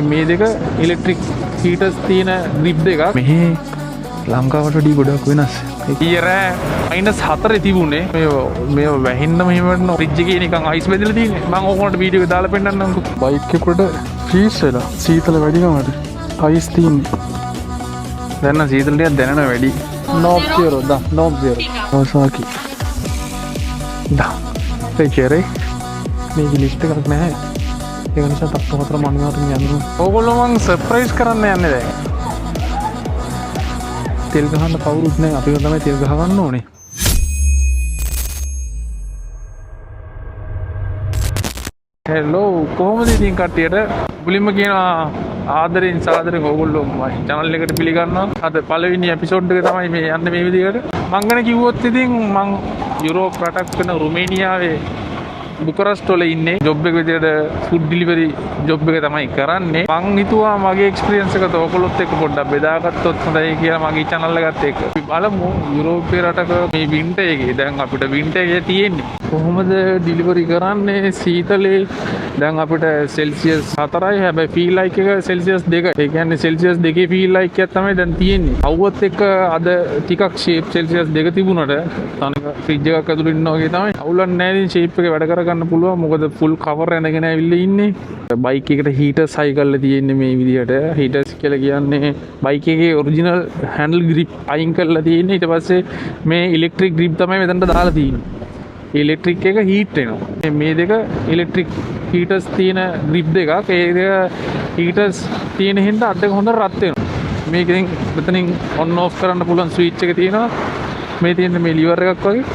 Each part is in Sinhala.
මේ දෙක ඉලෙක්ට්‍රික් හීටර්ස් තියෙන ග්‍රිප් දෙකක්. මෙහි ලංකාවට වඩා ගොඩක් වෙනස්. ඊයර -4 තිබුණේ මේ වැහින්න මෙහෙම ෆ්‍රිජ් එකේ නිකන් අයිස් බෙදලා තියෙන්නේ. මම ඕකට වීඩියෝ එක දාලා පෙන්නන්නම්කෝ. බයික් එකට ෆ්‍රීස් වෙලා සීතල වැඩි ගමට අයිස් තියෙන්නේ. දැන් නම් සීතල ටිකක් දැනෙනවා වැඩි. Knob zero da Knob zero Kawasaki da පෙචරේ මේක ලිස්ට් එකක් නැහැ. ඒක නිසා තත්ත්ව හතර මම අනිවාර්යෙන් යන්න ඕනේ. ඕගොල්ලෝ මං සර්ප්‍රයිස් කරන්න යන්නේ දැන්. තෙල් ගහන්න කවුරුත් නැහැ. අපිව තමයි තෙල් ගහ ගන්න ඕනේ. හෙලෝ කොහොමද ඉතින් කට්ටියට මුලින්ම කියනවා ආදරෙන් සාදරෙන් ඕගොල්ලෝ මගේ channel එකට පිළිගන්නවා. අද පළවෙනි එපිසෝඩ් එක තමයි මේ යන්නේ මේ විදිහට. මං ගැන කිව්වොත් ඉතින් මං යුරෝප් රටක් වෙන රුමේනියාවේ බුකරස්ට් වල ඉන්නේ. ජොබ් එක විදිහට ෆුඩ් ඩිලිවරි ජොබ් එක තමයි කරන්නේ. මං හිතුවා මගේ එක්ස්පීරියන්ස් එකත් ඔයගොල්ලොත් එක්ක පොඩ්ඩක් බෙදාගත්තොත් හොඳයි කියලා මගේ channel එකත් එක්ක. අපි බලමු යුරෝපේ රටක මේ වින්ටර් එකේ දැන් අපිට වින්ටර් එකේ තියෙන්නේ කොහොමද ඩිලිවරි කරන්නේ සීතලේ. දැන් අපිට සෙල්සියස් 4යි හැබැයි ෆීල් ලයික් එක සෙල්සියස් 2. ඒ කියන්නේ සෙල්සියස් 2 ෆීල් ලයික් එකක් තමයි දැන් තියෙන්නේ. අවුවත් එක්ක අද ටිකක් ෂේප් සෙල්සියස් 2 තිබුණට තනික ෆ්‍රිජ් එකක් ඇතුළේ ඉන්නවා වගේ තමයි. අවුලක් නැහැ ඉතින් ෂේප් එකේ වැඩ කරගන්න පුළුවන්. මොකද ෆුල් කවර් ඇඳගෙන ඇවිල්ලා ඉන්නේ. බයික් එකට හීටර්ස් හයි කරලා තියෙන්නේ මේ විදිහට. හීටර්ස් කියලා කියන්නේ බයික් එකේ ඔරිජිනල් හැන්ඩල් ග්‍රිප් අයින් කරලා තියෙන්නේ. ඊට පස්සේ මේ ඉලෙක්ට්‍රික් ග්‍රිප් තමයි මෙතනට දාලා තියෙන්නේ. ඉලෙක්ට්‍රික් එක හීට් වෙනවා. මේ දෙක ඉලෙක්ට්‍රික් හීටර්ස් තියෙන ග්‍රිප් දෙකක්. ඒ දෙක හීටර්ස් තියෙන හින්දා අත් දෙක හොඳට රත් වෙනවා. මේකෙන් මෙතනින් ඔන් ඕෆ් කරන්න පුළුවන් ස්විච් එක තියෙනවා. මේ තියෙන මේ ලිවර් එකක් වගේ.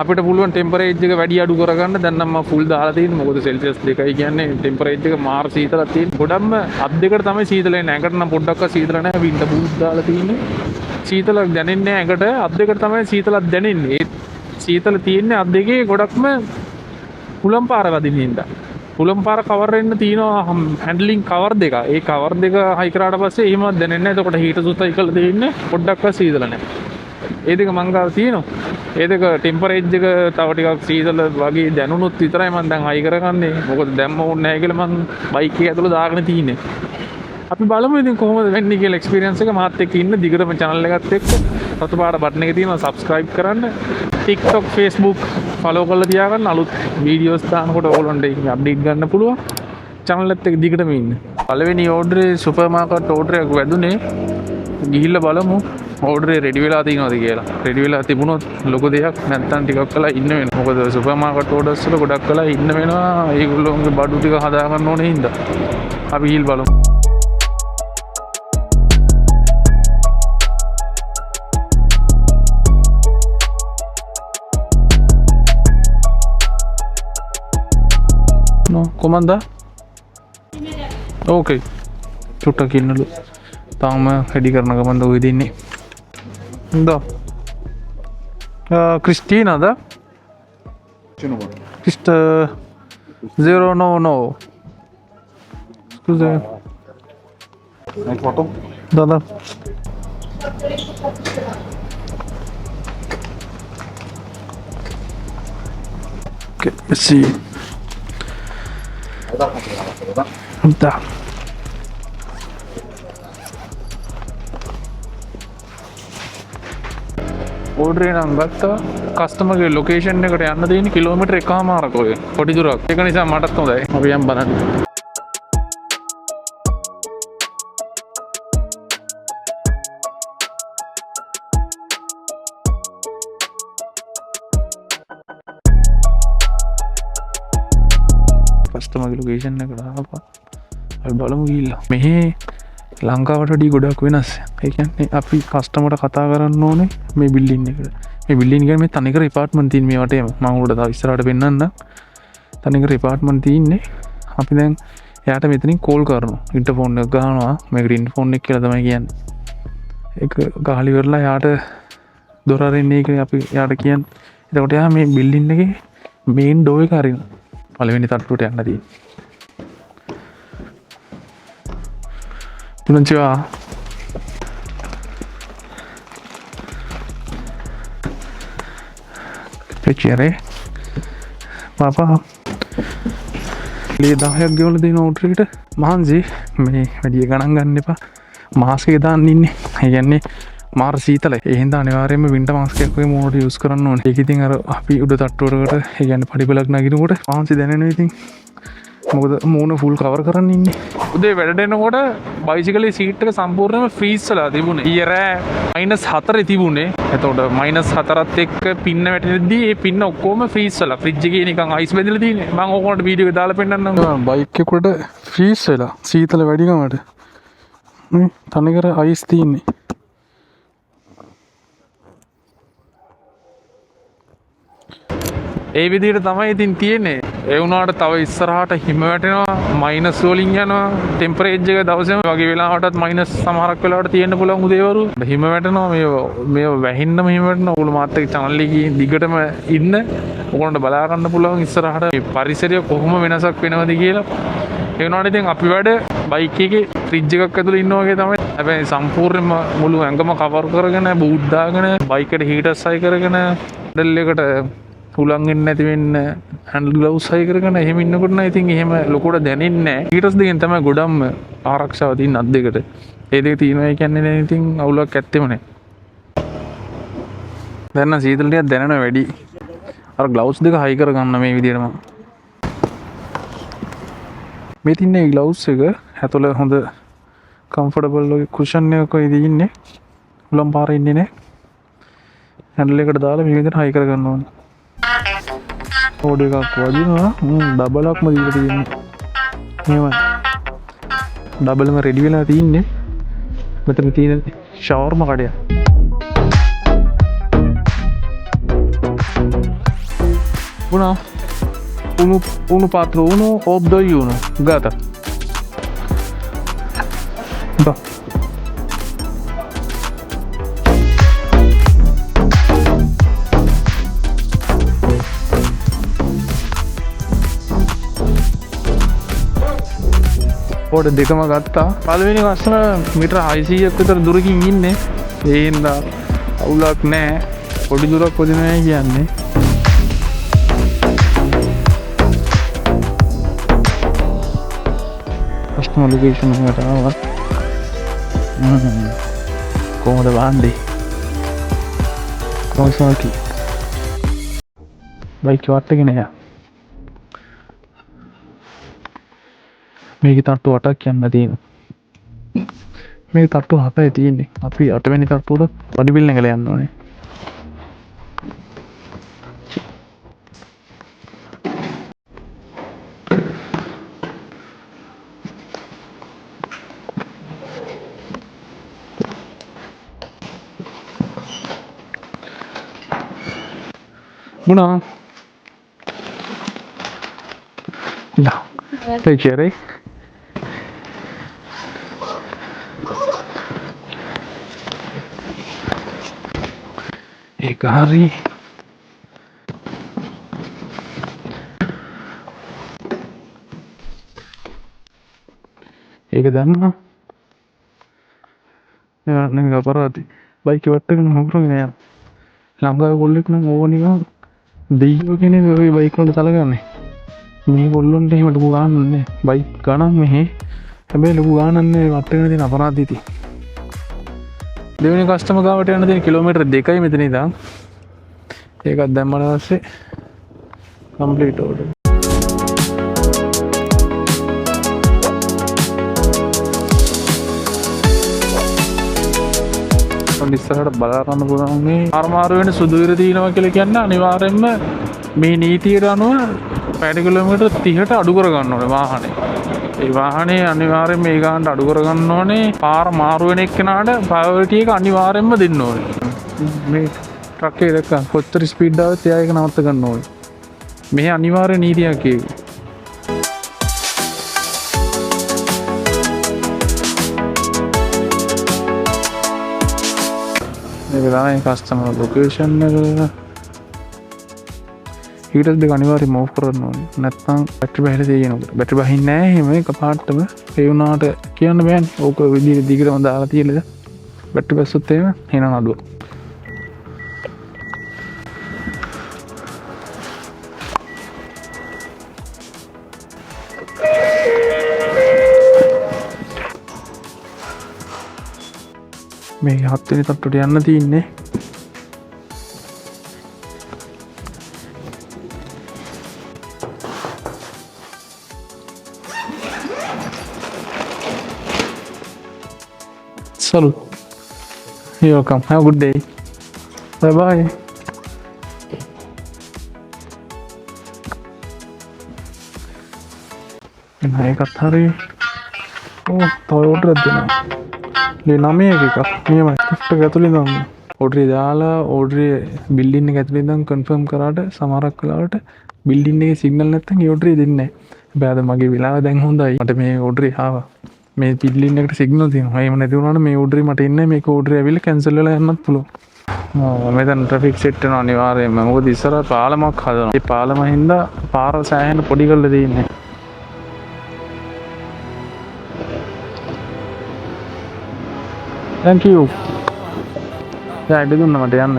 අපිට පුළුවන් ටෙම්පරේචර් එක වැඩි අඩු කරගන්න. දැන් නම් මම ෆුල් දාලා තියෙන්නේ. මොකද සෙල්සියස් 2යි කියන්නේ ටෙම්පරේචර් එක මාර සීතලක් තියෙන. ගොඩක්ම අත් දෙකට තමයි සීතල එන්නේ. ඇඟට නම් පොඩ්ඩක්වත් සීතල නැහැ. වින්ටර් බූට් දාලා තියෙන්නේ. සීතලක් දැනෙන්නේ නැහැ ඇඟට. අත් දෙකට තමයි සීතලක් දැනෙන්නේ. සීතල තියෙන්නේ අත් දෙකේ ගොඩක්ම හුලම් පාර වදින්න හින්දා. හුලම් පාර කවර් වෙන්න තියෙනවා හැන්ඩලින් කවර් දෙක. ඒ කවර් දෙක හයි කරාට පස්සේ එහෙමවත් දැනෙන්නේ නැහැ. එතකොට හීටර් සුත් හයි කරලා තියෙන්නේ පොඩ්ඩක්වත් සීතල නැහැ. ඒ දෙක මං ගාව තියෙනවා. ඒ දෙක ටෙම්පරේචර් එක තව ටිකක් සීතල වගේ දැනුනොත් විතරයි මම දැන් හයි කරගන්නේ. මොකද දැම්ම ඕනේ නැහැ කියලා මං බයික් එක ඇතුළේ දාගෙන තියෙන්නේ. අපි බලමු ඉතින් කොහොමද වෙන්නේ කියලා එක්ස්පීරියන්ස් එක මාත් එක්ක ඉන්න දිගටම channel එකත් එක්ක රතු පාට බටන් එක තියෙනවා subscribe කරන්න. TikTok Facebook follow කරලා තියාගන්න. අලුත් වීඩියෝස් දානකොට ඕගොල්ලන්ට අප්ඩේට් ගන්න පුළුවන්. channel එකත් එක්ක දිගටම ඉන්න. පළවෙනි ඕඩරේ සුපර් මාකට් ඕඩර් එකක් වැදුනේ. ගිහිල්ලා බලමු ඕඩරේ රෙඩි වෙලා තියෙනවද කියලා. රෙඩි වෙලා තිබුණොත් ලොකු දෙයක් නැත්නම් ටිකක් කළා ඉන්න වෙනවා. මොකද සුපර් මාකට් ඕඩර්ස් වල ගොඩක් කළා ඉන්න වෙනවා. ඒගොල්ලෝගේ බඩු ටික හදා ගන්න ඕනේ හින්දා. අපි ගිහින් බලමු. No, comanda? Okay. චුට්ටක් ඉන්නලු. තාම හෙඩි කරන ගමන්ද ඔය දෙන්නේ. Da. Cristina, da? Ce număr? Crist 099. Scuze. Ai foto? Da, da. Okay, let's see. Ai dat contul la acolo, da? Da. ඕඩරේ නම් ගත්තා. කස්ටමර්ගේ ලොකේෂන් එකට යන්න තියෙන්නේ කිලෝමීටර් 1කමාරක් ඔය. පොඩි දුරක්. ඒක නිසා මටත් හොඳයි. අපි යන් බලන්න. කස්ටමර්ගේ ලොකේෂන් එකට ආවා. අපි බලමු ගිහිල්ලා. මෙහි ලංකාවට වඩා ගොඩක් වෙනස්. ඒ කියන්නේ අපි කස්ටමර්ට කතා කරන්න ඕනේ මේ බිල්ඩින් එකට. මේ බිල්ඩින් එක මේ තනිකර ඇපාර්ට්මන්ට් තියෙන මේ වටේම. මම උඩ තව ඉස්සරහට පෙන්නන්න. තනිකර ඇපාර්ට්මන්ට් තියෙන්නේ. අපි දැන් එයාට මෙතනින් කෝල් කරනවා. ඉන්ටර්ෆෝන් එක ගහනවා. මේකට ඉන්ටර්ෆෝන් එක කියලා තමයි කියන්නේ. ඒක ගහලා ඉවරලා එයාට දොර අරින්න එක අපි එයාට කියන්නේ. එතකොට එයා මේ බිල්ඩින් එකේ මේන් ඩෝ එක අරිනවා. පළවෙනි තට්ටුවට යන්න තියෙන්නේ. Konnichiwa. Piacere. Papa. Lihat dah yang gimana di order kita. Mahan sih. මේ වැඩිය ගණන් ගන්න එපා. මාස්ක් එක දාන්න ඉන්නේ. ඒ කියන්නේ මාර සීතලයි. ඒ හින්දා අනිවාර්යයෙන්ම වින්ටර් මාස්ක් එකක් වගේ මූණට යූස් කරන්න ඕනේ. ඒක ඉතින් අර අපි උඩ තට්ටුවකට ඒ කියන්නේ පඩිපලක් නගිනකොට පාන්සි දැනෙනවා ඉතින්. මොකද මූණ ෆුල් කවර් කරන්න ඉන්නේ. උදේ වැඩට එනකොට බයිසිකලේ සීට් එක සම්පූර්ණයෙන්ම ෆ්‍රීස් වෙලා තිබුණේ. ඊයේ රෑ -4 තිබුණේ. එතකොට -4ත් එක්ක පින්න වැටෙද්දී ඒ පින්න ඔක්කොම ෆ්‍රීස් වෙලා. ෆ්‍රිජ් එකේ නිකන් අයිස් බැඳලා තියෙන්නේ. මම ඕකට වීඩියෝ එක දාලා පෙන්නන්නම්. බයික් එකකට ෆ්‍රීස් වෙලා සීතල වැඩි ගමට. මේ තනිකර අයිස් තියෙන්නේ. ඒ විදිහට තමයි ඉතින් තියෙන්නේ. ඒ වුණාට තව ඉස්සරහට හිම වැටෙනවා, මයිනස් වලින් යනවා. ටෙම්පරේචර් එක දවසේම වගේ වෙලාවටත් මයිනස් සමහරක් වෙලාවට තියෙන්න පුළුවන් උදේවරු. හිම වැටෙනවා මේ වැහින්නම හිම වැටෙනවා. ඔයගොල්ලෝ මාත් එක්ක channel එකේ දිගටම ඉන්න. ඔයගොල්ලන්ට බලා ගන්න පුළුවන් ඉස්සරහට මේ පරිසරය කොහොම වෙනසක් වෙනවද කියලා. ඒ වුණාට ඉතින් අපි වැඩ බයික් එකේ ෆ්‍රිජ් එකක් ඇතුළේ ඉන්නවා වගේ තමයි. හැබැයි සම්පූර්ණයෙන්ම මුළු ඇඟම කවර් කරගෙන බූට් දාගෙන බයික් එකට හීටර්ස් හයි කරගෙන ඩෙල් එකට හුලං එන්නේ නැති වෙන්න හැන්ඩල් ග්ලව්ස් හයි කරගෙන එහෙම ඉන්නකොට නම් ඉතින් එහෙම ලොකුවට දැනෙන්නේ නැහැ. හීටර්ස් දෙකෙන් තමයි ගොඩක්ම ආරක්ෂාව තියෙන අත් දෙකට. ඒ දෙක තියෙනවා කියන්නේ නේ ඉතින් අවුලක් ඇත්තෙම නැහැ. දැන් නම් සීතල ටිකක් දැනෙනවා වැඩි. අර ග්ලව්ස් දෙක හයි කරගන්න මේ විදිහටම. මේ තින්නේ ග්ලව්ස් එක ඇතුළ හොඳ කම්ෆර්ටබල් වගේ කුෂන් එකක ඉන්නේ. හුලම් පාරේ ඉන්නේ නැහැ. හැන්ඩල් එකට දාලා මේ විදිහට හයි කරගන්න ඕනේ. ඕඩ එකක් වදිනවා ඩබලක්ම දීලා තියෙන්නේ. එහෙමයි. ඩබල්ම රෙඩි වෙලා තින්නේ. මෙතන තියෙන ෂවර්ම කඩය. Uno patro uno o 2-1. Gata. Da. ඕඩ දෙකම ගත්තා. පළවෙනි කස්ටමර් මීටර 600ක් විතර දුරකින් ඉන්නේ. ඒ හින්දා අවුලක් නැහැ. පොඩි දුරක් වදිනවා කියන්නේ. කස්ටමර් ලොකේෂන් එකට ආවා. කොහොමද වන්නේ? කොහොමද බයික් වට්ටගෙන යනවා. මේක තට්ටු 8ක් යන්න තියෙනවා. මේක තට්ටු 7යි තියෙන්නේ. අපි 8 වෙනි තට්ටුවට බඩි බිල් එකල යන්න ඕනේ. Una. No. Piacere. ඒක හරි. ඒක දන්නවා. නෙමෙයි අපරාධි. බයික් වට්ටගෙන හොරගෙන යනවා. ලංකාවේ කොල්ලෙක් නම් ඕව නිකන් දෙයියෝ කෙනෙක් ඔය බයික් වලට සලකන්නේ. මේ කොල්ලොන්ට එහෙම ලොකු ගානක් නැහැ. බයික් ගණන් මෙහෙ. හැබැයි ලොකු ගානක් නැහැ වට්ටගෙන තියෙන අපරාධي ඉතින්. දෙවෙනි කස්ටමර් ගාවට යන තියෙන කිලෝමීටර් 2යි මෙතන ඉඳන්. ඒකත් දැම්මම පස්සේ කම්ප්ලීට් ඕඩර්. ඉස්සරහට බලා ගන්න පුළුවන් මේ ආරමාරු වෙන සුදු ඉර තියෙනවා කියලා කියන්නේ අනිවාර්යෙන්ම මේ නීතියට අනුව පැය කිලෝමීටර් 30ට අඩු කර ගන්න ඕනේ වාහනේ. ඒ වාහනේ අනිවාර්යෙන්ම මේ ගානට අඩු කර ගන්න ඕනේ. පාර මාරු වෙන එක්කනට ප්‍රයොරිටි එක අනිවාර්යෙන්ම දෙන්න ඕනේ. මේ ට්‍රක් එක දැක්ක කොච්චර ස්පීඩ් ආවත් එයා ඒක නවත්ත ගන්න ඕනේ. මෙහි අනිවාර්ය නීතියක් ඒක. මේක තමයි කස්ටමර් ලොකේෂන් එක. හීටර්ස් දෙක අනිවාර්යයෙන්ම ඕෆ් කරන්න ඕනේ. නැත්නම් බැටරි බහිලා තියෙනකොට. බැටරි බහින්නේ නැහැ. එහෙම එකපාරටම ඒ වුණාට කියන්න බෑනේ. ඕක විදිහට දිගටම දාලා තියෙලද බැටරි බැස්සොත් එහෙම එනවා නඩුව. මේ 7 වෙනි තට්ටුවට යන්න තියෙන්නේ. Salute. You're welcome. Have a good day. Bye bye. එකත් හරි. ඕ තව ඕඩර් එකක් දෙනවා. මේ 9 එකක්. නියමයි. ලිෆ්ට් එක ඇතුලේ ඉඳන් ඕඩර් දාලා ඕඩර් බිල්ඩින් එක ඇතුලේ ඉඳන් කන්ෆර්ම් කරාට සමහරක් වෙලාවට බිල්ඩින් එකේ සිග්නල් නැත්නම් ඒ ඕඩර් දෙන්නේ නැහැ. හැබැයි අද මගේ වෙලාව දැන් හොඳයි. මට මේ ඕඩර් ආවා. මේ බිල්ඩින් එකට සිග්නල් තියෙනවා. එහෙම නැති වුණාට මේ ඕඩර් මට එන්නේ මේක ඕඩර් ඇවිල්ලා කැන්සල් වෙලා යන්නත් පුළුවන්. මෙතන ට්‍රැෆික් සෙට් වෙනවා අනිවාර්යයෙන්ම. මොකද ඉස්සර පාලමක් හදනවා. ඒ පාලම හින්දා පාර සෑහෙන පොඩි කරලා දෙන්නේ. Thank you. ඉඩ දුන්නා මට යන්න.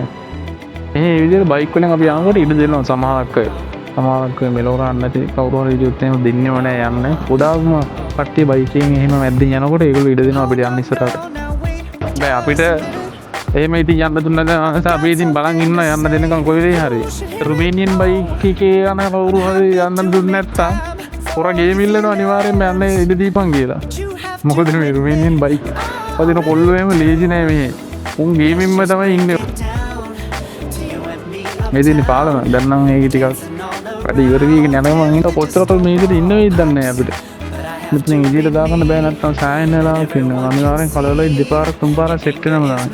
මේ විදිහට බයික් වලින් අපි යනකොට ඉඩ දෙනවා සමහරක් මෙලෝ ගන්න නැති කවුරු හරි ඉදිරියට එහෙම දෙන්නේම නැහැ යන්නේ. ගොඩාක්ම කට්ටිය බයිකෙන් එහෙම මැද්දෙන් යනකොට ඒගොල්ලෝ ඉඩ දෙනවා අපිට යන්න ඉස්සරහට. බෑ අපිට එහෙම ඉතින් යන්න දුන්නා නම් අපි ඉතින් බලන් ඉන්න යන්න දෙන්නකම් කොයි වෙලේ හරි. රුමේනියන් බයික් එකේ යන කවුරු හරි යන්න දුන්නේ නැත්තම් පොර ගේම් ඉල්ලනවා අනිවාර්යෙන්ම යන්න ඉඩ දීපන් කියලා. මොකද මේ රුමේනියන් බයික් පදින කොල්ලෝ එහෙම ලේසි නෑ මේ. උන් ගේමින්ම තමයි ඉන්නේ. මේ දිනේ පාලම දැන් නම් ඒක ටිකක් වැඩි ඉවර වීගෙන යනවා මං හිතුවා කොච්චරට මේ විදිහට ඉන්න වෙයිද දන්නේ නැහැ අපිට. මෙතන ඉදිරියට දාගන්න බෑ නැත්නම් සායන වෙලා කියනවා. අනිවාර්යෙන් කලවලයි දෙපාරක් තුන්පාරක් සෙට් වෙනම තමයි.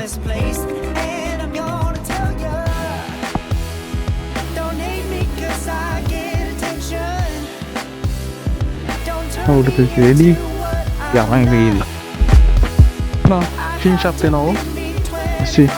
How to be ready? Yeah, I'm ready. No, finish up the novel. See.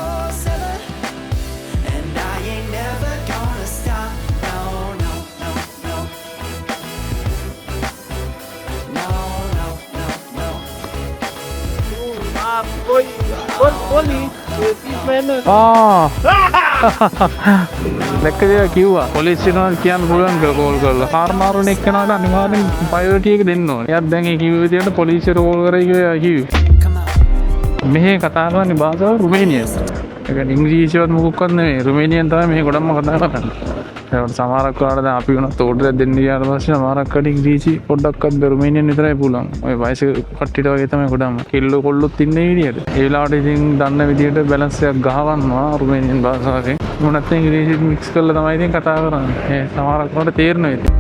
දැක්කද කිව්වා පොලිසියට කියන්න පුළුවන් කෝල් කරලා කාර් මාරුන එක්කනට අනිවාර්යෙන් ප්‍රයොරිටි එක දෙන්න ඕනේ. එයාත් දැන් ඒ කිව්ව විදියට පොලිසියට කෝල් කරයි කියලා කිව්වේ. මෙහි කතා කරන්නේ භාෂාව රුමේනියන්. ඒ කියන්නේ ඉංග්‍රීසිවත් මොකක්වත් නෙමෙයි රුමේනියන් තමයි මෙහි ගොඩක්ම කතා කරන්නේ. ඒකට සමහරක් වෙලාවට දැන් අපි වුණත් ඕඩර් දෙන්න ගියාට පස්සේ සමහරක් කට ඉංග්‍රීසි පොඩ්ඩක්වත් රුමේනියන් විතරයි පුළුවන්. ඔය වයස කට්ටියට වගේ තමයි ගොඩක්ම කෙල්ලෝ කොල්ලොත් ඉන්නේ විදියට. ඒ වෙලාවට ඉතින් දන්න විදියට බැලන්ස් එකක් ගහවන්නවා රුමේනියන් භාෂාවෙන්. මොනත් ඉංග්‍රීසි මික්ස් කරලා තමයි ඉතින් කතා කරන්නේ. ඒ සමහරක් වලට තේරෙනවා ඉතින්.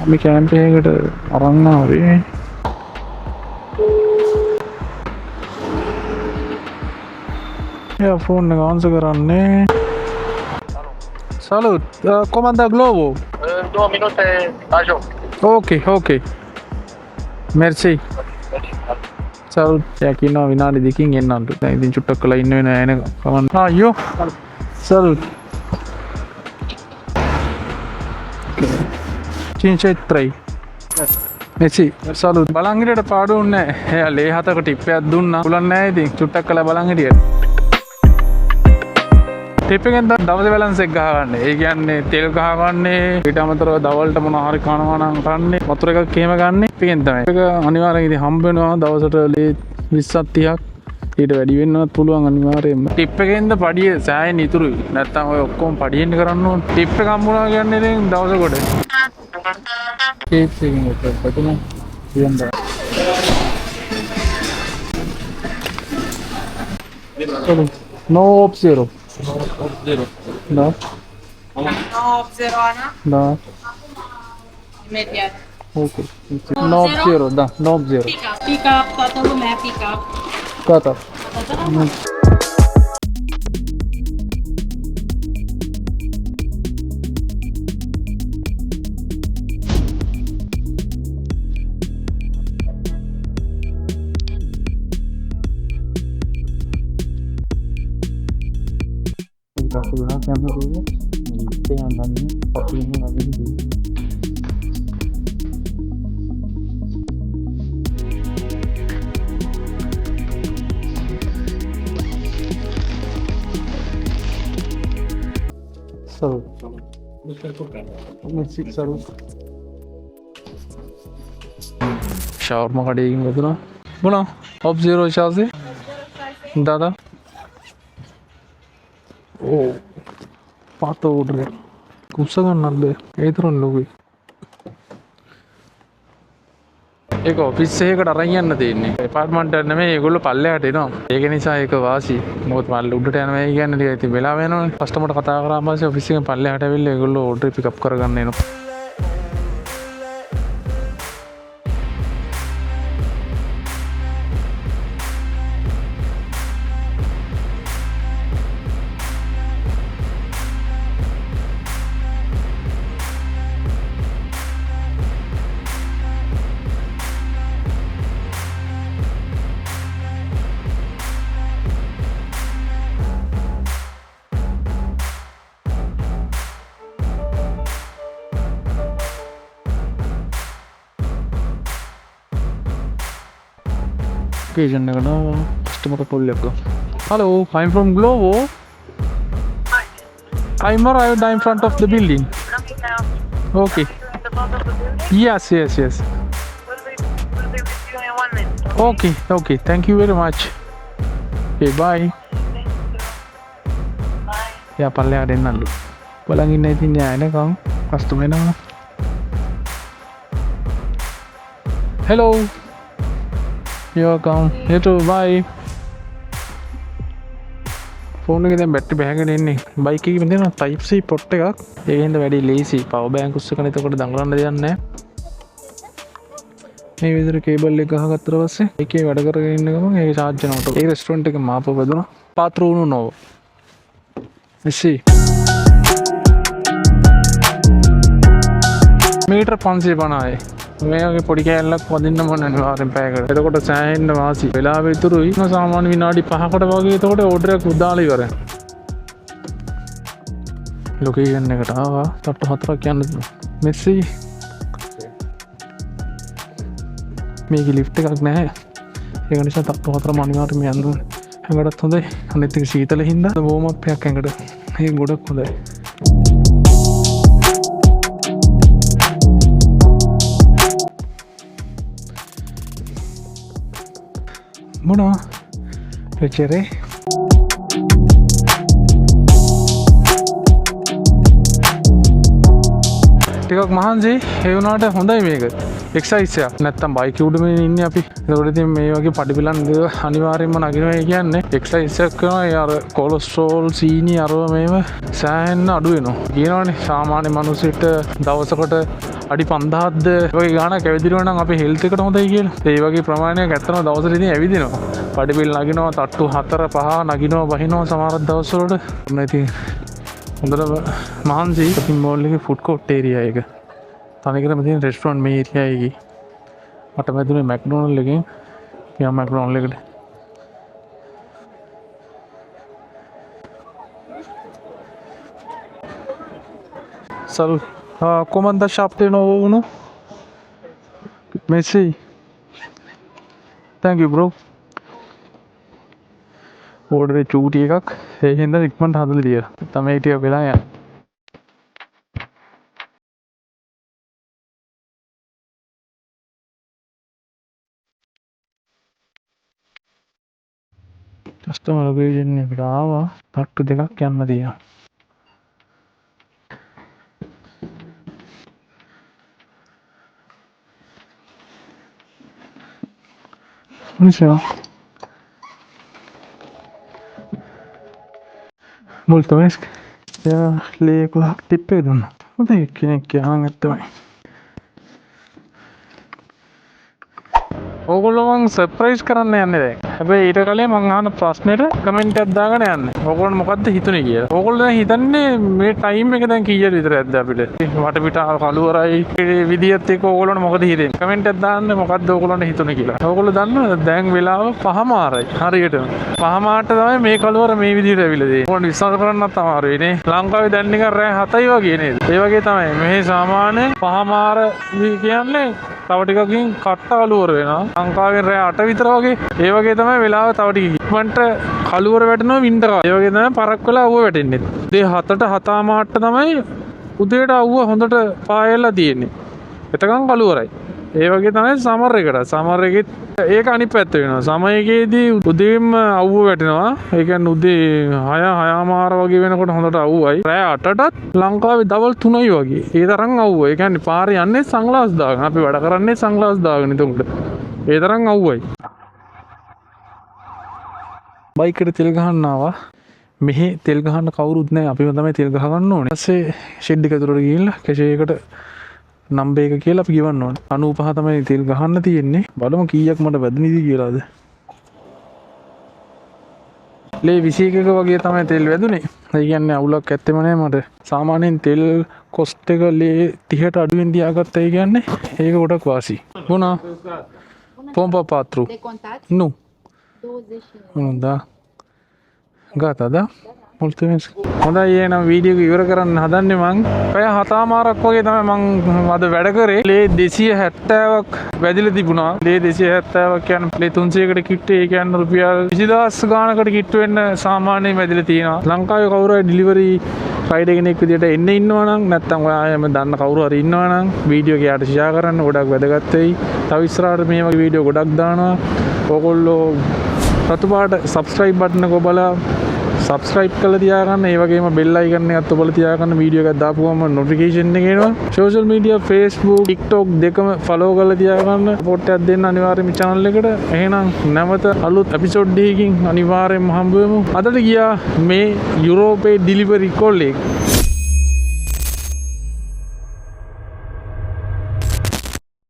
මේ කැම්ප් එකකට අරන් ආවේ. ෆෝන් එක ආන්සර් කරන්නේ. Salud, comanda Globo. 2 minutos, Ayo. Okay. Merci. Salud. යකිනවා විනාඩි 2කින් එන්නන්ට. දැන් ඉතින් චුට්ටක් කළා ඉන්න වෙන එන කමන්න. අයියෝ. Salud. Cincetrei. Merci. Salud. බලන් හිටියට පාඩුන්නේ නැහැ. එයා ලේ 7ක ටිප් එකක් දුන්නා. පුළුවන් නැහැ ඉතින් චුට්ටක් කළා බලන් හිටියට. ටිප් එකෙන් දවසේ බැලන්ස් එක ගහගන්න. ඒ කියන්නේ තෙල් ගහගන්නේ ඊට අමතරව දවල්ට මොන හරි කනවා නම් කන්නේ වතුර එකක් එහෙම ගන්න. ටිකෙන් තමයි. ඒක අනිවාර්යෙන් ඉතින් හම්බ වෙනවා දවසට ලේ 20ක් 30ක් ඊට වැඩි වෙන්නවත් පුළුවන් අනිවාර්යෙන්ම. ටිප් එකෙන්ද පඩිය සෑහෙන ඉතුරුයි. නැත්තම් ඔය ඔක්කොම පඩියෙන් කරන්න ඕන. ටිප් එක හම්බුණා කියන්නේ ඉතින් දවස කොට. කේස් එකකින් ඔතන කියන්න. No zero. Da. No, zero, Ana. Da. Imediat. Okay. No zero, da. No zero. Pick up, toată lumea pick up. Gata. Aku bilang yang dulu itu yang tadi kopi ini lagi di seru musik seru ഷവർമ കടയും വെക്കണം പോണോ ഓഫ് സീറോ ഷാസി दादा ओ पात ऑर्डर कुसगा नल्ले इधर लोग ඒක ඔෆිස් එකකට අරන් යන්න තියෙන්නේ. ඇපාර්ට්මන්ට් එක නෙමෙයි ඒගොල්ලෝ පල්ලෙහාට එනවා. ඒක නිසා ඒක වාසි. මොකද මල්ල උඩට යනවා කියන්නේ ටික ඉතින් වෙලාව යනවනේ. කස්ටමර්ට කතා කරාම පස්සේ ඔෆිස් එකෙන් පල්ලෙහාට ඇවිල්ලා ඒගොල්ලෝ ඕඩර් පිකප් කරගන්න එනවා. occasion customer call hello, I'm from Glovo. I'm arrived in front of the building. Coming now. Okay. In the front of the building? Yes. We'll be with you in 1 minute. Okay. Thank you very much. Okay, bye. Thank you. Bye. Ya පල්ලෙහාට එන්නලු. බලන් ඉන්න ඉතින් න්යායනකම් කස්ටමර් එනවා. Hello. You're welcome. You too. Bye. Phone එකේ දැන් බැටරි බහගෙන ඉන්නේ. බයික් එකේ මෙතන Type C පොට් එකක්. ඒකෙන්ද වැඩි ලේසි. පවර් බෑන්ක් උස්සගෙන එතකොට දඟලන්න දෙයක් නැහැ. මේ විදිහට කේබල් එක ගහගත්තට පස්සේ ඒකේ වැඩ කරගෙන ඉන්න ගමන් ඒක charge වෙනකොට. ඒ රෙස්ටුරන්ට් එකේ මාපව බදුනා. පාත්‍රෝණු නෝ. එසි. මීටර් 550යි. මේකේ පොඩි කෑල්ලක් වදින්න මොන අනිවාර්යෙන් පැයකට. එතකොට සෑහෙන්න වාසි. වෙලාව ඉතුරුයි. සාමාන්‍ය විනාඩි 5කට වගේ එතකොට ඕඩර් එකක් උදාලා ඉවරයි. ලොකේෂන් එකට ආවා. තට්ටු 4ක් යන්න මෙස්සි. මේකේ ලිෆ්ට් එකක් නැහැ. ඒක නිසා තට්ටු 4ම අනිවාර්යෙන්ම යන්න ඕනේ. හැඟටත් හොඳයි. අනිත් එක සීතල හින්දා වෝම් අප් එකක් ඇඟට. ඒක ගොඩක් හොඳයි. Buono, piacere. ටිකක් මහන්සි ඒ වුණාට හොඳයි මේක. එක්සයිස් එක. නැත්තම් බයික් උඩම ඉන්නේ අපි. ඒකට ඉතින් මේ වගේ පඩිපිලන් අනිවාර්යෙන්ම නගිනවා කියන්නේ එක්සයිස් එක කරනවා අර කොලෙස්ටරෝල් සීනි අරව මේව සෑහෙන්න අඩු වෙනවා. කියනවනේ සාමාන්‍ය මිනිස්සුන්ට දවසකට අඩි 5000ක්ද වගේ ගාණක් ඇවිදිනවා නම් අපේ හෙල්ත් එකට හොඳයි කියලා. ඒ වගේ ප්‍රමාණයක් ඇත්තම දවසට ඉතින් ඇවිදිනවා. පඩිපිල් නගිනවා තට්ටු 4 5 නගිනවා බහිනවා සමහර දවස්වලට. මොන ඉතින් හොඳට මහන්සි shopping mall එකේ food court area එක. තනිකරම තියෙන restaurant මේ area එකේ. මට වැදුනේ McDonald එකෙන්. ගියා McDonald එකට. Salud. ¿Cómo anda shop de nuevo uno? Messi. Thank you bro. Order චූටි එකක්. ඒ හින්දා ඉක්මනට හදලා දියලා. තමයි ටික වෙලා යන්නේ. කස්ටමර් ලොකේෂන් එකට ආවා. තට්ටු දෙකක් යන්න තියෙනවා. Buonasera. Molto fresca. Le tippe donno. Guarda che hanno තමයි. ඕගොල්ලෝ මං සර්ප්‍රයිස් කරන්න යන්නේ දැන්. හැබැයි ඊට කලින් මං අහන ප්‍රශ්නෙට කමෙන්ට් එකක් දාගෙන යන්න. ඕගොල්ලෝ මොකද්ද හිතුනේ කියලා. ඕගොල්ලෝ දැන් හිතන්නේ මේ ටයිම් එක දැන් කීයද විතරද අපිට? වටපිට කළුවරයි විදියත් එක්ක ඕගොල්ලෝ මොකද හිතන්නේ? කමෙන්ට් එකක් දාන්න මොකද්ද ඕගොල්ලන්ට හිතුනේ කියලා. ඕගොල්ලෝ දන්නවද දැන් වෙලාව 5:00යි. හරියටම. 5:00ට තමයි මේ කළුවර මේ විදියට ඇවිල්ලා තියෙන්නේ. ඕගොල්ලෝ විශ්වාස කරන්නත් අමාරුයි නේ. ලංකාවේ දැන් නිකන් රෑ 7යි වගේ නේද? ඒ වගේ තමයි. මෙහි සාමාන්‍ය 5:00 කියන්නේ තව ටිකකින් කට්ට කළුවර වෙනවා. ලංකාවෙන් රෑ 8 විතර වගේ. ඒ වගේ තමයි වෙලාව තව ටික ඉක්මනට කළුවර වැටෙනවා වින්ටර්. ඒ වගේ තමයි පරක් වෙලා අවුව වැටෙන්නේ. උදේ 7ට 7:00ට තමයි උදේට අවුව හොඳට පායලා තියෙන්නේ. එතකන් කළුවරයි. ඒ වගේ තමයි සමර් එකට. සමර් එකෙත් ඒක අනිත් පැත්ත වෙනවා. සමර් එකේදී උදේම අවුව වැටෙනවා. ඒ කියන්නේ උදේ 6:00 වගේ වෙනකොට හොඳට අවුවයි. රෑ 8:00ටත් ලංකාවේ දවල් 3යි වගේ. ඒ තරම් අවුව. ඒ කියන්නේ පාරේ යන්නේ සන්ග්ලාස් දාගෙන. අපි වැඩ කරන්නේ සන්ග්ලාස් දාගෙන. එතකොට ඒ තරම් අවුවයි. බයික් එකට තෙල් ගහන්න ආවා. මෙහි තෙල් ගහන්න කවුරුත් නැහැ. අපිම තමයි තෙල් ගහ ගන්න ඕනේ. ඊපස්සේ ෂෙඩ් එක ඇතුළට ගිහිල්ලා කැෂේයකට නම්බර් එක කියලා අපි ගෙවන්න ඕනේ. 95 තමයි තෙල් ගහන්න තියෙන්නේ. බලමු කීයක් මට වැදෙනවද කියලාද. ලේ 21ක වගේ තමයි තෙල් වැදුනේ. ඒ කියන්නේ අවුලක් ඇත්තෙම නැහැ මට. සාමාන්‍යයෙන් තෙල් කොස්ට් එක ලේ 30ට අඩුවෙන් තියාගත්තා. ඒ කියන්නේ ඒක ගොඩක් වාසි. වුණා. pompa 4. Decontados? Nu. 12 chineses. Da. Gata, da? Mulțumesc. හොඳයි එහෙනම් වීඩියෝ එක ඉවර කරන්න හදන්නේ මං. පැය 7:00ක් වගේ තමයි මං අද වැඩ කරේ. ලේ 270ක් වැදිලා තිබුණා. ලේ 270ක් කියන්නේ ලේ 300කට කිට්ටු. ඒ කියන්නේ රුපියල් 20000 ගානකට කිට්ටු වෙන්න සාමාන්‍යයෙන් වැදිලා තියෙනවා. ලංකාවේ කවුරු හරි ඩිලිවරි රයිඩර් කෙනෙක් විදියට එන්න ඉන්නවා නම් නැත්නම් ඔයාම දන්න කවුරු හරි ඉන්නවා නම් වීඩියෝ එක යාට ෂෙයා කරන්න ගොඩක් වැදගත් වෙයි. තව ඉස්සරහට මේ වගේ වීඩියෝ ගොඩක් දානවා. ඕගොල්ලෝ රතු පාට subscribe button එක ඔබලා subscribe කරලා තියාගන්න. ඒ වගේම bell icon එකත් ඔබලා තියාගන්න. වීඩියෝ එකක් දාපුවම notification එක එනවා. social media Facebook TikTok දෙකම follow කරලා තියාගන්න. support එකක් දෙන්න අනිවාර්යයෙන් මේ channel එකට. එහෙනම් නැවත අලුත් episode එකකින් අනිවාර්යයෙන්ම හම්බ වෙමු. අදට ගියා මේ යුරෝපේ delivery call එක.